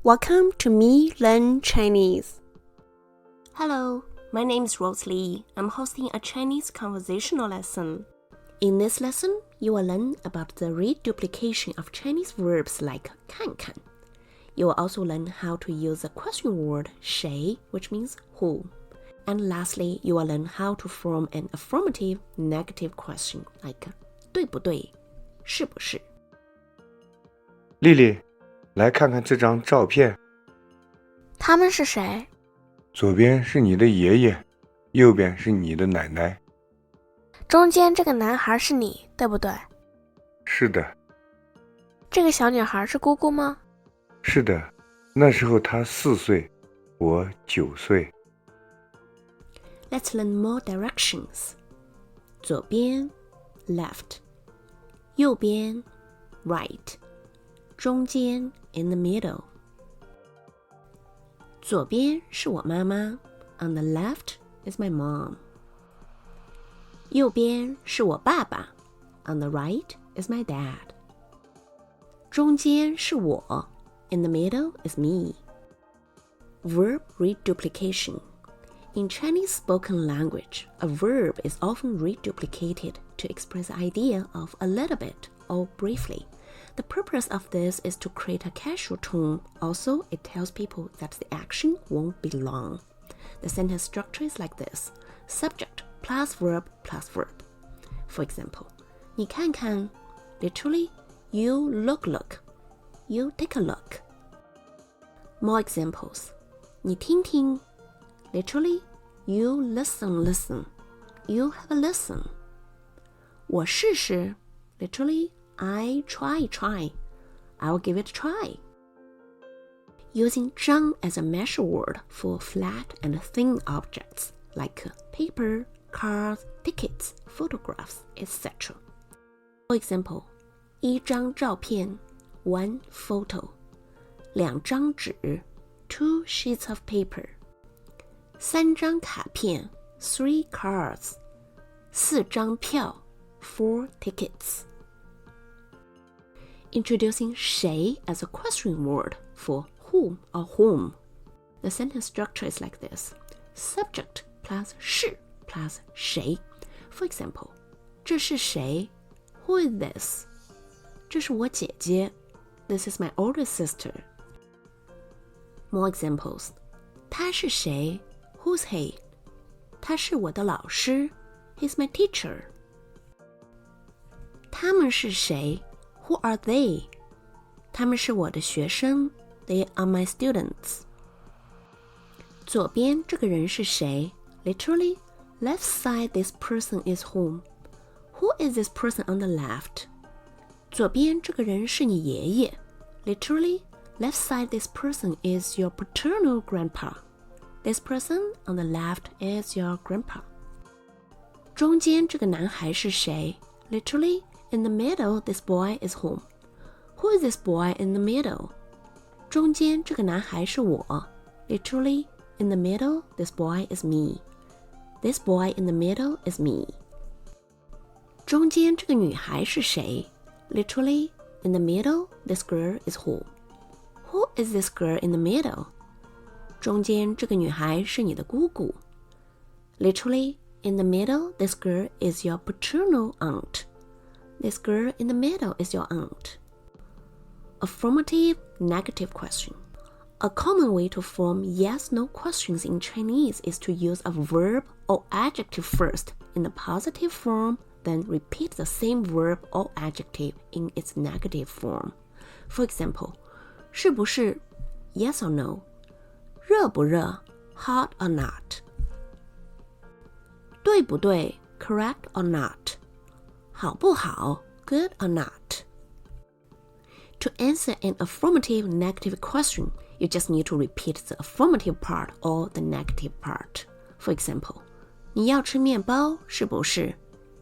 Welcome to MeeLearn-Chinese. Hello, my name is Rose Lee. I'm hosting a Chinese conversational lesson. In this lesson, you will learn about the reduplication of Chinese verbs like 看看. You will also learn how to use the question word 谁, which means who. And lastly, you will learn how to form an affirmative negative question like 对不对,是不是. 丽丽，来看看这张照片。他们是谁？左边是你的爷爷，右边是你的奶奶。中间这个男孩是你，对不对？是的。这个小女孩是姑姑吗？是的，那时候她4岁，我9岁。Let's learn more directions. 左边 left, 右边 right, 中间 in the middle. 左边是我妈妈 On the left is my mom. 右边是我爸爸 On the right is my dad. 中间是我 In the middle is me. Verb reduplication. In Chinese spoken language, a verb is often reduplicated to express the idea of a little bit or briefly. The purpose of this is to create a casual tone. Also, it tells people that the action won't be long. The sentence structure is like this: subject plus verb plus verb. For example, 你看看 literally, you look, you take a look. More examples. 你听听 literally, you listen, you have a listen. 我试试 literally, I try, I'll give it a try. Using 张 as a measure word for flat and thin objects like paper, cars, tickets, photographs, etc. For example, 一张照片 one photo, 两张纸 two sheets of paper, 三张卡片 three cards, 四张票 four tickets. Introducing 谁 as a question word for whom or whom. The sentence structure is like this: subject plus 是 plus 谁. For example, 这是谁 Who is this? 这是我姐姐 This is my older sister. More examples. 他是谁 Who's he? 他是我的老师 He's my teacher. 他们是谁Who are they? 他们是我的学生 They are my students. 左边这个人是谁 Literally, left side this person is whom. Who is this person on the left? 左边这个人是你爷爷 Literally, left side this person is your paternal grandpa. This person on the left is your grandpa. 中间这个男孩是谁 Literally, in the middle, this boy is whom. Who is this boy in the middle? 中间这个男孩是我 Literally, in the middle, this boy is me. This boy in the middle is me. 中间这个女孩是谁 Literally, in the middle, this girl is who. Who is this girl in the middle? 中间这个女孩是你的姑姑 Literally, in the middle, this girl is your paternal aunt. This girl in the middle is your aunt. Affirmative negative question. A common way to form yes-no questions in Chinese is to use a verb or adjective first in the positive form, then repeat the same verb or adjective in its negative form. For example, 是不是 yes or no? 热不热 hot or not? 对不对 correct or not? 好不好 good or not? To answer an affirmative negative question, you just need to repeat the affirmative part or the negative part. For example, 你要吃面包是不是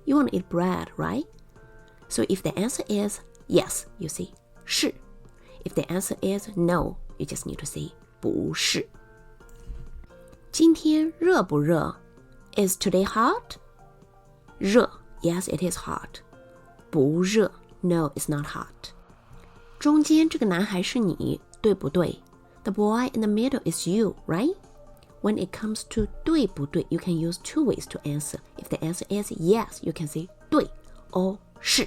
You want to eat bread, right? So if the answer is yes, you say 是. If the answer is no, you just need to say 不是。今天热不热 Is today hot? 热 Yes, it is hot. 不热 No, it's not hot. 中间这个男孩是你，对不对 The boy in the middle is you, right? When it comes to 对不对, you can use two ways to answer. If the answer is yes, you can say 对 or 是.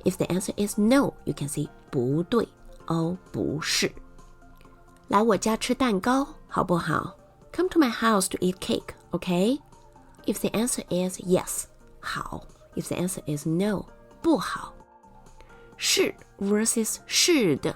If the answer is no, you can say 不对 or 不是。来我家吃蛋糕好不好? Come to my house to eat cake, okay? If the answer is yes, 好. If the answer is no, 不好。是 versus 是的。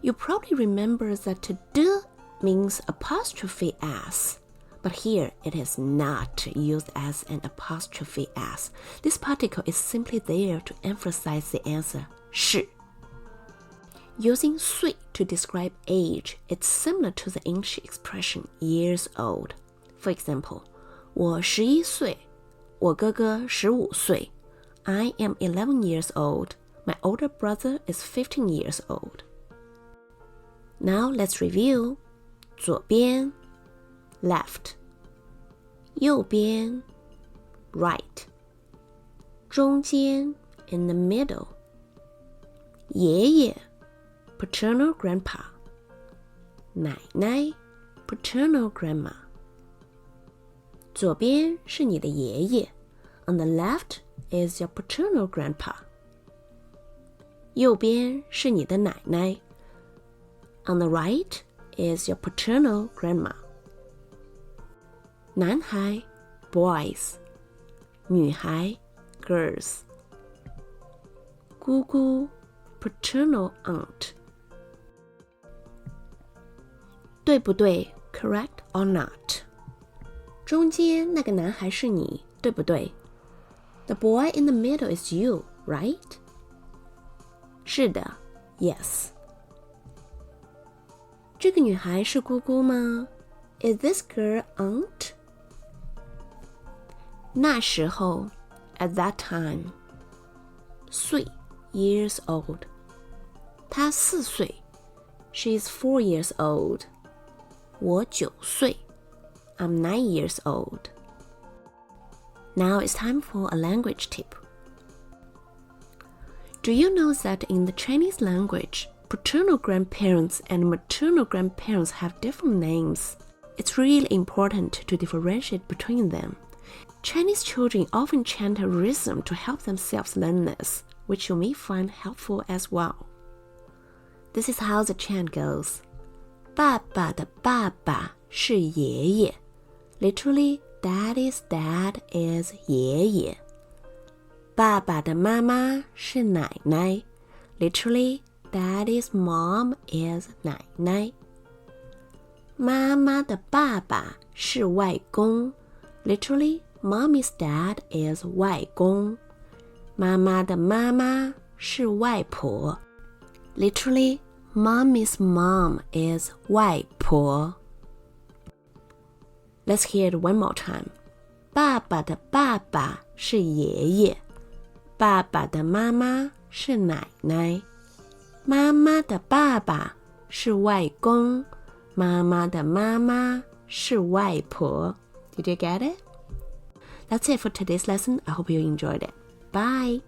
You probably remember that the means apostrophe s, but here it is not used as an apostrophe s. This particle is simply there to emphasize the answer 是。Using 岁 to describe age, it's similar to the English expression years old. For example, 我11岁，我哥哥15岁。I am 11 years old. My older brother is 15 years old. Now let's review. 左边 left, 右边 right, 中间 in the middle, 爷爷 paternal grandpa, 奶奶 paternal grandma. 左边是你的爷爷 On the left is your paternal grandpa. 右边是你的奶奶 On the right is your paternal grandma. 男孩 boys, 女孩 girls. 姑姑 paternal aunt. 对不对 correct or not? 中间那个男孩是你，对不对？ The boy in the middle is you, right? 是的 yes. 这个女孩是姑姑吗？ Is this girl aunt? 那时候 at that time. 岁 years old. 她4岁 She is 4 years old. 我9岁 I'm 9 years old. Now it's time for a language tip. Do you know that in the Chinese language, paternal grandparents and maternal grandparents have different names? It's really important to differentiate between them. Chinese children often chant a rhythm to help themselves learn this, which you may find helpful as well. This is how the chant goes. 爸爸的爸爸是爷爷 Literally, Daddy's dad is 爷爷。爸爸的妈妈是奶奶 Literally, Daddy's mom is 奶奶。妈妈的爸爸是外公 Literally, Mommy's dad is 外公。妈妈的妈妈是外婆 Literally, Mommy's mom is 外婆。Let's hear it one more time. 爸爸的爸爸是爷爷，爸爸的妈妈是奶奶，妈妈的爸爸是外公，妈妈的妈妈是外婆。Did you get it? That's it for today's lesson. I hope you enjoyed it. Bye!